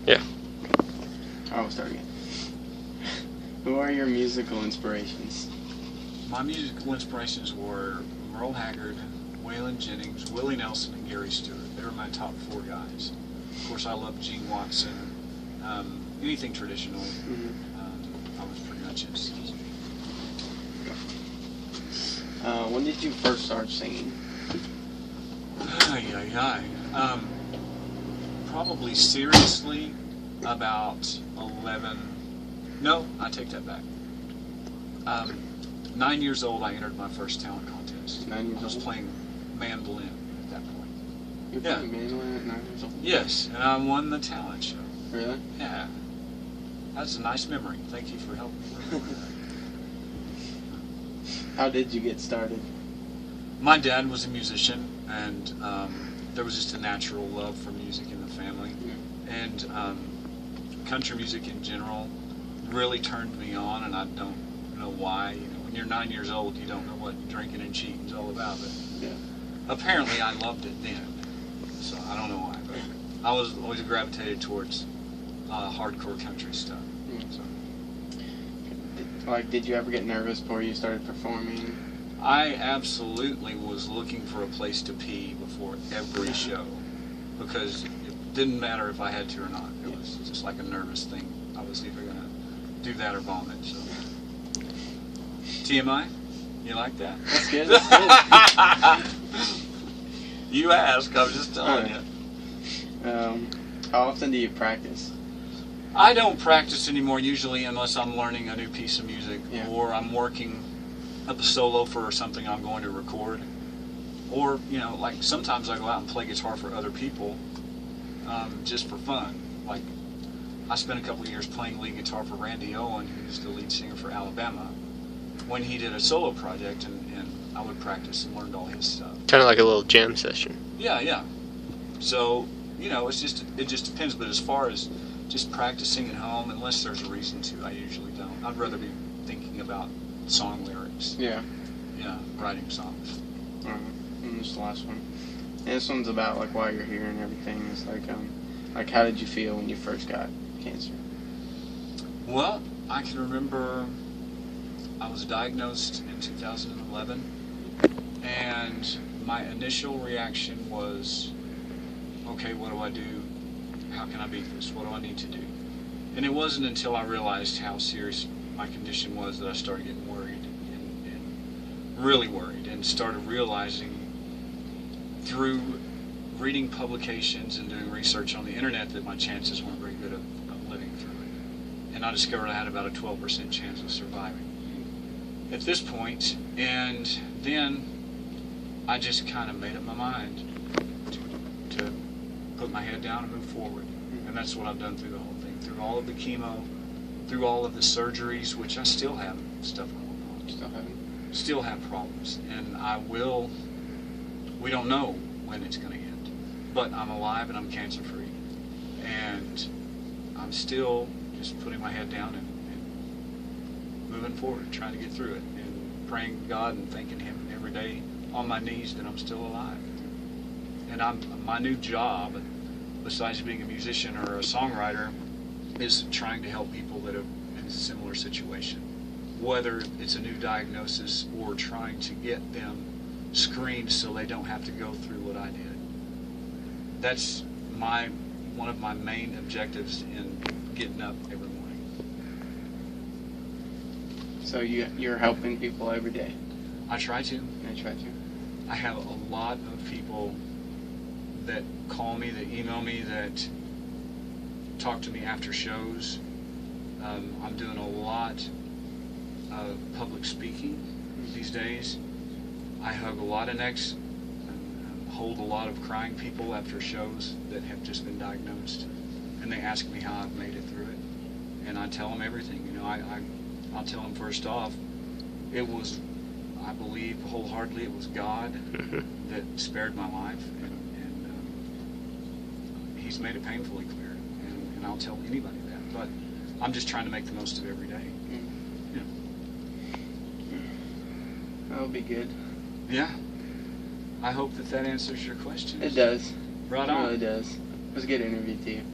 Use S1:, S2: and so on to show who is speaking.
S1: Yeah.
S2: I'll start again. Who are your musical inspirations?
S3: My musical inspirations were Merle Haggard, Waylon Jennings, Willie Nelson, and Gary Stewart. They were my top four guys. Of course, I love Gene Watson. Anything traditional, I was pretty much into.
S2: When did you first start singing?
S3: Probably seriously about 11. No, I take that back. 9 years old, I entered my first talent contest.
S2: 9 years old?
S3: I was playing mandolin at that point.
S2: You're playing mandolin at 9 years old?
S3: Yes, and I won the talent show.
S2: Really?
S3: Yeah. That's a nice memory. Thank you for helping me remember that.
S2: How did you get started?
S3: My dad was a musician, and there was just a natural love for music in the family.
S2: Yeah.
S3: And country music in general really turned me on, and I don't know why. You know, when you're 9 years old, you don't know what drinking and cheating is all about. But
S2: yeah.
S3: Apparently, I loved it then, so I don't know why. But I was always gravitated towards hardcore country stuff.
S2: Yeah.
S3: So.
S2: Did you ever get nervous before you started performing?
S3: I absolutely was looking for a place to pee before every show, because it didn't matter if I had to or not. It was just like a nervous thing. I was either going to do that or vomit. So. TMI? You like that?
S2: That's good. That's good.
S3: You ask. I was just telling you.
S2: How often do you practice?
S3: I don't practice anymore usually unless I'm learning a new piece of music, or I'm working up a solo for something I'm going to record, or like sometimes I go out and play guitar for other people just for fun. Like I spent a couple of years playing lead guitar for Randy Owen, who's the lead singer for Alabama, when he did a solo project, and I would practice and learned all his stuff.
S1: Kind of like a little jam session.
S3: Yeah. So it just depends. But as far as just practicing at home, unless there's a reason to, I usually don't. I'd rather be thinking about song lyrics.
S2: Yeah,
S3: writing songs.
S2: And this last one. And this one's about like why you're here and everything. It's like how did you feel when you first got cancer?
S3: Well, I can remember I was diagnosed in 2011, and my initial reaction was, okay, what do I do? How can I beat this? What do I need to do? And it wasn't until I realized how serious my condition was that I started getting worried, and really worried, and started realizing through reading publications and doing research on the internet that my chances weren't very good of living through it. And I discovered I had about a 12% chance of surviving at this point, and then I just kind of made up my mind to put my head down and move forward. And that's what I've done through the whole thing, through all of the chemo, through all of the surgeries, which I still have stuff going on. Still have problems, and we don't know when it's going to end, but I'm alive and I'm cancer free, and I'm still just putting my head down and moving forward, trying to get through it, and praying to God and thanking Him every day on my knees that I'm still alive. And my new job, besides being a musician or a songwriter, is trying to help people that are in a similar situation, whether it's a new diagnosis or trying to get them screened so they don't have to go through what I did. That's one of my main objectives in getting up every morning.
S2: So you're helping people every day?
S3: I try to. I have a lot of people that call me, that email me, that talk to me after shows. I'm doing a lot of public speaking these days. I hug a lot of necks and hold a lot of crying people after shows that have just been diagnosed, and they ask me how I've made it through it, and I tell them everything. I'll tell them first off, it was, I believe wholeheartedly, it was God that spared my life, and He's made it painfully clear, and I'll tell anybody that. But I'm just trying to make the most of every day.
S2: That'll be good.
S3: Yeah. I hope that answers your question.
S2: It does.
S3: Right
S2: It
S3: on.
S2: really does. It was a good interview, too.